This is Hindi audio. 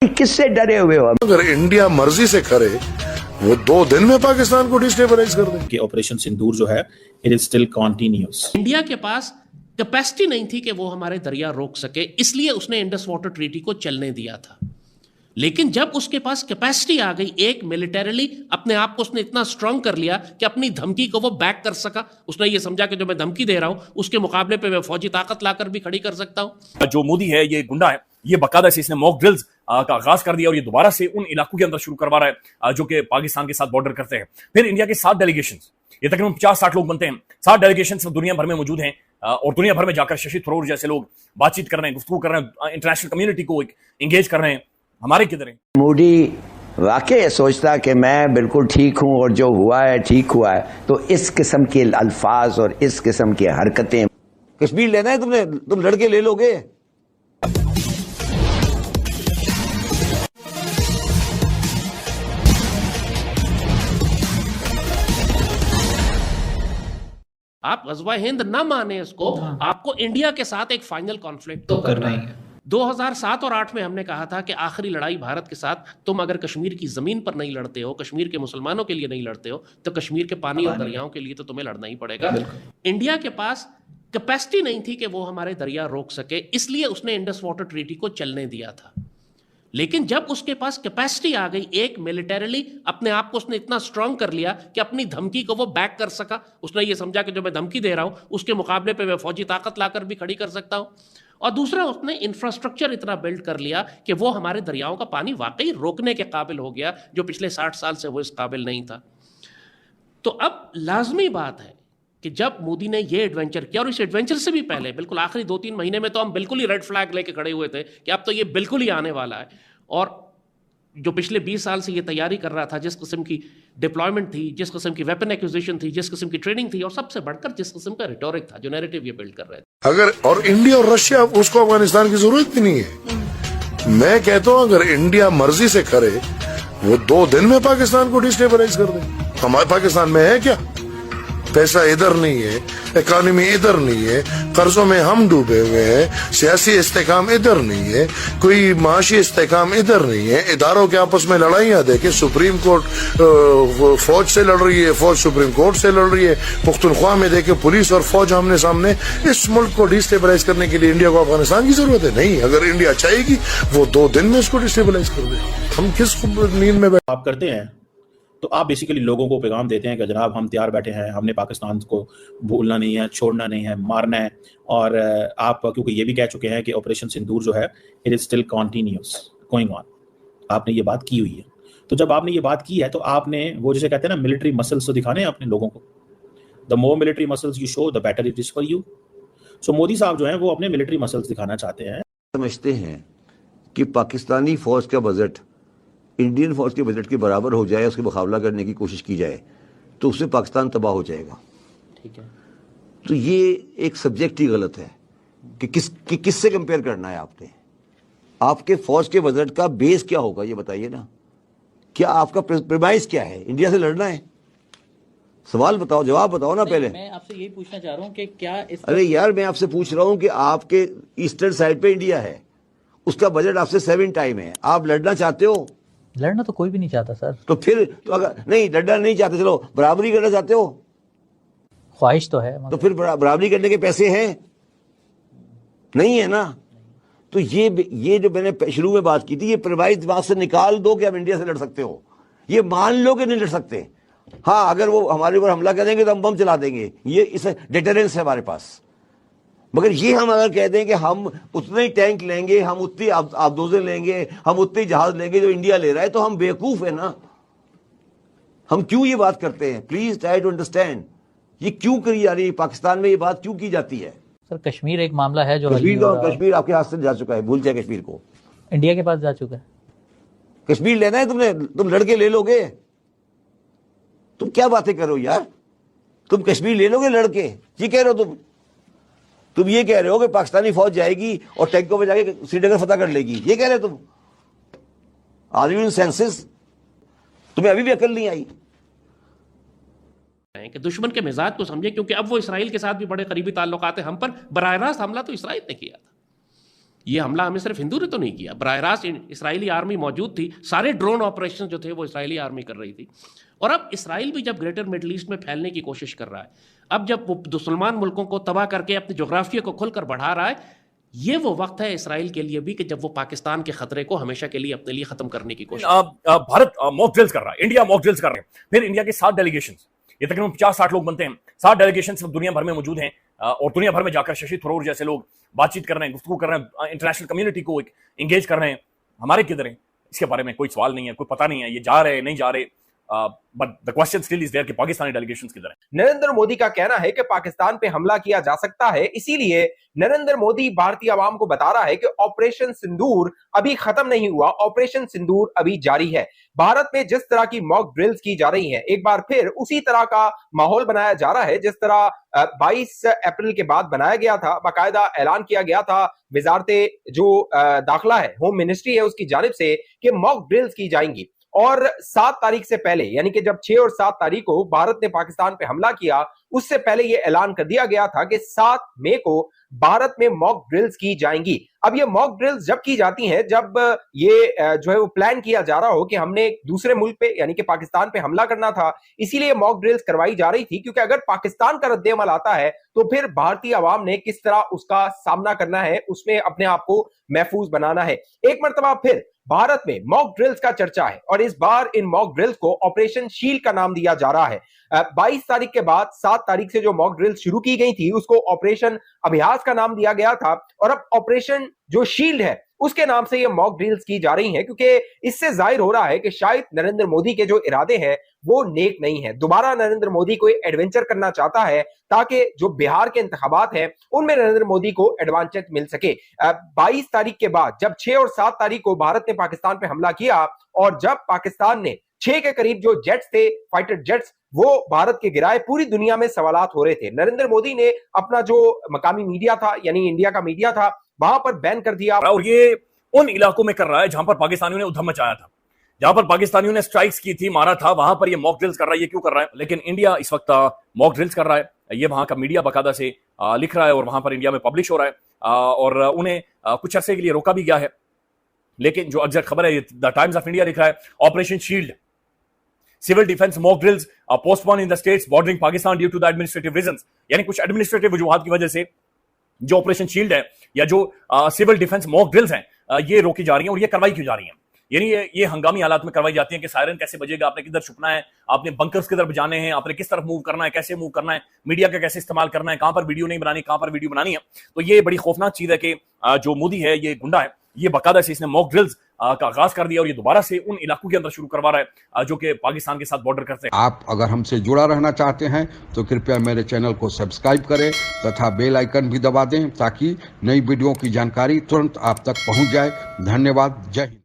किससे डरे हुए हो? अगर इंडिया मर्जी से करे वो 2 दिन में पाकिस्तान को डिस्टेबलाइज कर दे। कि ऑपरेशन सिंदूर जो है it is still continuous. India के पास कैपेसिटी नहीं थी कि वो हमारे दरिया रोक सके, इसलिए उसने इंडस वाटर ट्रीटी को चलने दिया था। लेकिन जब उसके पास कैपेसिटी आ गई, एक मिलिटरीली अपने आप को उसने इतना स्ट्रांग कर लिया कि अपनी धमकी को वो बैक कर सका। उसने ये समझा कि जो मैं धमकी दे रहा हूं उसके मुकाबले पे मैं फौजी ताकत लाकर भी खड़ी कर सकता हूं। जो मोदी है ये गुंडा है, ये बाकायदा से इसने मॉक ड्रिल्स का आगाज कर दिया और ये दोबारा से उन इलाकों के अंदर शुरू करवा रहा है जो कि पाकिस्तान के साथ बॉर्डर करते हैं। फिर इंडिया के 7 डेलीगेशन, ये तकरीबन 50-60 लोग बनते हैं, 7 डेलीगेशन दुनिया भर में मौजूद हैं और दुनिया भर में जाकर शशि थरूर जैसे लोग बातचीत कर रहे हैं, गुफ्तगू कर रहे हैं, इंटरनेशनल कम्युनिटी को एंगेज कर रहे हैं। हमारे किधर है? मोदी वाकई सोचता कि मैं बिल्कुल ठीक हूं और जो हुआ है ठीक हुआ है, तो इस किस्म के अल्फाज और इस किस्म की हरकतें। कश्मीर लेना है तुमने, तुम लड़के ले लोगे। आप गज़वा हिंद न माने इसको, आपको इंडिया के साथ एक फाइनल कॉन्फ्लिक्ट तो करना है। 2007 और 8 में हमने कहा था कि आखिरी लड़ाई भारत के साथ, तुम अगर कश्मीर की जमीन पर नहीं लड़ते हो, कश्मीर के मुसलमानों के लिए नहीं लड़ते हो, तो कश्मीर के पानी और दरियाओं के लिए तो तुम्हें लड़ना ही पड़ेगा। इंडिया के पास कैपेसिटी नहीं थी कि वो हमारे दरिया रोक सके, इसलिए उसने इंडस वाटर ट्रीटी को चलने दिया था। लेकिन जब उसके पास कैपेसिटी आ गई, एक मिलिटरीली अपने आप को उसने इतना स्ट्रांग कर लिया कि अपनी धमकी को वो बैक कर सका। उसने ये समझा कि जो मैं धमकी दे रहा हूं उसके मुकाबले पे मैं फौजी ताकत लाकर भी खड़ी कर सकता हूं। और दूसरा, उसने इंफ्रास्ट्रक्चर इतना बिल्ड कर लिया कि वो हमारे दरियाओं का पानी वाकई रोकने के काबिल हो गया, जो पिछले 60 साल से वो इस काबिल नहीं था। तो अब लाजमी बात है कि जब मोदी ने ये एडवेंचर किया, और इस एडवेंचर से भी पहले बिल्कुल आखिरी 2-3 महीने में तो हम बिल्कुल ही रेड फ्लैग लेके खड़े हुए थे कि अब तो ये बिल्कुल ही आने वाला है। और जो पिछले 20 साल से ये तैयारी कर रहा था, जिस किस्म की डिप्लॉयमेंट थी, जिस किस्म की वेपन एक्विजिशन थी, जिस किस्म की ट्रेनिंग थी, और सबसे बढ़कर जिस किस्म का रिटोरिक था, जो नैरेटिव ये बिल्ड कर रहे थे। अगर और इंडिया और रशिया, उसको अफगानिस्तान की जरूरत भी नहीं है। मैं कहता हूं अगर इंडिया मर्जी से करे वो 2 दिन में पाकिस्तान को डिस्टेबलाइज कर दे। हमारे पाकिस्तान में है क्या? पैसा इधर नहीं है, इकॉनमी इधर नहीं है, कर्जों में हम डूबे हुए हैं, सियासी इस्तेकाम इधर नहीं है, कोई माशी इस्तेकाम इधर नहीं है, इदारों के आपस में लड़ाइयां देखे, सुप्रीम कोर्ट फौज से लड़ रही है, फौज सुप्रीम कोर्ट से लड़ रही है, पुख्तनख्वा में देखे पुलिस और फौज आमने सामने। इस मुल्क को डिस्टेबलाइज करने के लिए इंडिया को अफगानिस्तान की जरूरत है? नहीं। अगर इंडिया चाहेगी वो 2 दिन में इसको डिस्टेबलाइज कर दे। हम किस नींद में आप करते हैं तो आप बेसिकली लोगों को पैगाम देते हैं कि जनाब हम तैयार बैठे हैं, हमने पाकिस्तान को भूलना नहीं है, छोड़ना नहीं है, मारना है। और आप क्योंकि ये भी कह चुके हैं कि ऑपरेशन सिंदूर जो है it is still continuous going on, आपने ये बात की हुई है। तो जब आपने ये बात की है तो आपने वो जिसे कहते हैं ना मिलिट्री मसल्स तो दिखाने हैं अपने लोगों को। The more military muscles you show the better it is for you. So Modi साहब जो हैं वो अपने मिलिट्री मसल्स दिखाना चाहते हैं। समझते हैं कि पाकिस्तानी फौज का बजट इंडियन फौज के बजट के बराबर हो जाए, उसके मुकाबला करने की कोशिश की जाए, तो उससे पाकिस्तान तबाह हो जाएगा। ठीक है। तो ये एक सब्जेक्ट ही गलत है कि किससे कंपेयर करना है आपने। आपके फौज के बजट का बेस क्या होगा ये बताइए ना। क्या आपका प्रेमाइस क्या है? इंडिया से लड़ना है? सवाल बताओ, जवाब बताओ ना पहले। मैं आपसे यही पूछना चाह रहा हूँ कि क्या इस अरे यार, मैं आपसे पूछ रहा हूँ कि आपके ईस्टर्न साइड पे इंडिया है, उसका बजट आपसे 7 टाइम है, आप लड़ना चाहते हो? लड़ना तो कोई भी नहीं चाहता सर। तो फिर तो अगर नहीं लड़ना नहीं चाहते, चलो बराबरी करना चाहते हो? ख्वाहिश तो है, तो फिर बराबरी करने के पैसे हैं? नहीं है ना। तो ये जो मैंने शुरू में बात की थी, ये प्रिवाइज दिमाग से निकाल दो कि आप इंडिया से लड़ सकते हो। ये मान लो कि नहीं लड़ सकते। हाँ, अगर वो हमारे ऊपर हमला करेंगे तो हम बम चला देंगे, ये इस डेटरेंस है हमारे पास। मगर ये हम अगर कह दें कि हम उतने ही टैंक लेंगे, हम उतनी आबदोजें लेंगे, हम उतनी जहाज लेंगे जो इंडिया ले रहा है, तो हम बेवकूफ है ना। हम क्यों ये बात करते हैं? प्लीज ट्राई टू अंडरस्टैंड, ये क्यों करी जा रही है? पाकिस्तान में ये बात क्यों की जाती है? सर कश्मीर एक मामला है जो कश्मीर आपके हाथ से जा चुका है, भूल जाए कश्मीर को। इंडिया के पास जा चुका है। कश्मीर लेना है तुमने, तुम लड़के ले लोगे। तुम क्या बातें करो यार, तुम कश्मीर ले लोगे लड़के? ये कह रहे हो तुम ये कह रहे हो कि पाकिस्तानी फौज जाएगी और टैंकों में जाके श्रीनगर फतह कर लेगी, ये कह रहे हो तुम? Are you in senses? तुम्हें अभी भी अकल नहीं आई? कि दुश्मन के मिजाज को समझे, क्योंकि अब वो इसराइल के साथ भी बड़े करीबी ताल्लुकात हैं हम पर। बराह रास्त हमला तो इसराइल ने किया था। ये हमला हमें सिर्फ हिंदू ने तो नहीं किया, बराह रास्त इसराइली आर्मी मौजूद थी, सारे ड्रोन ऑपरेशन जो थे वो इसराइली आर्मी कर रही थी। और अब इसराइल भी जब ग्रेटर मिडल ईस्ट में फैलने की कोशिश कर रहा है, अब जब वो मुसलमान मुल्कों को तबाह करके अपने जोग्राफिया को खुलकर बढ़ा रहा है, ये वो वक्त है इसराइल के लिए भी कि जब वो पाकिस्तान के खतरे को हमेशा के लिए अपने लिए खत्म करने की कोशिश। भारत मॉक ड्रिल्स कर रहा है, इंडिया मॉक ड्रिल्स कर रहे हैं, फिर इंडिया के 7 डेलीगेशन, ये तकरीबन 50-60 लोग बनते हैं, 7 डेलीगेशन दुनिया भर में मौजूद हैं और दुनिया भर में जाकर शशि थरूर जैसे लोग बातचीत कर रहे हैं, गुफ्तगू कर रहे हैं, इंटरनेशनल कम्युनिटी को एंगेज कर रहे हैं। हमारे किधर है इसके बारे में कोई सवाल नहीं है, कोई पता नहीं है ये जा रहे नहीं जा रहे, but the question still is there कि पाकिस्तानी डेलीगेशंस किधर है। नरेंद्र मोदी का कहना है कि पाकिस्तान पे हमला किया जा सकता है, इसीलिए नरेंद्र मोदी भारतीय आवाम को बता रहा है कि ऑपरेशन सिंदूर अभी खत्म नहीं हुआ, ऑपरेशन सिंदूर अभी जारी है। भारत में जिस तरह की मॉक ड्रिल्स की जा रही हैं, एक बार फिर उसी तरह का माहौल बनाया जा रहा है जिस तरह 22 अप्रैल के बाद बनाया गया था। बाकायदा ऐलान किया गया था वजारते जो दाखिला है, होम मिनिस्ट्री है, उसकी जानिब से कि मॉक ड्रिल्स की जाएंगी। और 7 तारीख से पहले, यानी कि जब 6 और 7 तारीख को भारत ने पाकिस्तान पे हमला किया, उससे पहले यह ऐलान कर दिया गया था कि 7 मई को भारत में मॉक ड्रिल्स की जाएंगी। अब ये मॉक ड्रिल्स जब की जाती हैं, जब ये जो है वो प्लान किया जा रहा हो कि हमने दूसरे मुल्क पे यानी कि पाकिस्तान पे हमला करना था, इसीलिए मॉक ड्रिल्स करवाई जा रही थी, क्योंकि अगर पाकिस्तान का रद्देअमल आता है तो फिर भारतीय आवाम ने किस तरह उसका सामना करना है, उसमें अपने आप को महफूज बनाना है। एक मरतबा फिर भारत में मॉक ड्रिल्स का चर्चा है और इस बार इन मॉक ड्रिल्स को ऑपरेशन शील्ड का नाम दिया जा रहा है। 22 तारीख के बाद 7 तारीख से जो मॉक ड्रिल्स शुरू की गई थी उसको ऑपरेशन अभ्यास का नाम दिया गया था और अब ऑपरेशन जो शील्ड है उसके नाम से ये मॉक ड्रिल्स की जा रही हैं, क्योंकि इससे जाहिर हो रहा है कि शायद नरेंद्र मोदी के जो इरादे हैं वो नेक नहीं है। दोबारा नरेंद्र मोदी कोई एडवेंचर करना चाहता है ताकि जो बिहार के इंतखाबात हैं उनमें नरेंद्र मोदी को एडवांटेज मिल सके। 22 तारीख के बाद जब 6 और 7 तारीख को भारत ने पाकिस्तान पे हमला किया और जब पाकिस्तान ने 6 के करीब जो जेट्स थे, फाइटर जेट्स, वो भारत के गिराए, पूरी दुनिया में सवालात हो रहे थे। नरेंद्र मोदी ने अपना जो मकामी मीडिया था यानी इंडिया का मीडिया था वहां पर बैन कर दिया। और ये उन इलाकों में कर रहा है जहां पर पाकिस्तानियों ने उधम मचाया था, जहां पर पाकिस्तानियों ने स्ट्राइक्स की थी, मारा था, वहां पर ये मॉक ड्रिल्स कर रहा है। ये क्यों कर रहा है? लेकिन इंडिया इस वक्त मॉक ड्रिल्स कर रहा है, ये वहां का मीडिया बाकायदा से लिख रहा है और वहां पर इंडिया में पब्लिश हो रहा है और उन्हें कुछ अरसे के लिए रोका भी गया है। लेकिन जो एग्जैक्ट खबर है द टाइम्स ऑफ इंडिया लिख रहा है, operation shield civil defence mock drills postpone in the states bordering Pakistan due to the administrative reasons, यानी कुछ एडमिनिस्ट्रेटिव वजूहात की वजह से जो ऑपरेशन शील्ड है या जो सिविल डिफेंस मॉक ड्रिल्स हैं ये रोकी जा रही हैं। और ये करवाई क्यों जा रही हैं? यानी ये हंगामी हालात में करवाई जाती है कि सायरन कैसे बजेगा, आपने किधर छुपना है, आपने बंकर्स की तरफ जाने हैं, आपने किस तरफ मूव करना है, कैसे मूव करना है, मीडिया का कैसे इस्तेमाल करना है, कहां पर वीडियो नहीं बनानी, कहां पर वीडियो बनानी है। तो ये बड़ी खौफनाक चीज है कि जो मोदी है, ये गुंडा है, ये बाकायदा से इसने मॉक ड्रिल्स का आगाज कर दिया और ये दोबारा से उन इलाकों के अंदर शुरू करवा रहा है जो कि पाकिस्तान के साथ बॉर्डर करते हैं। आप अगर हमसे जुड़ा रहना चाहते हैं तो कृपया मेरे चैनल को सब्सक्राइब करें तथा बेल आइकन भी दबा दें ताकि नई वीडियो की जानकारी तुरंत आप तक पहुंच जाए। धन्यवाद। जय हिंद।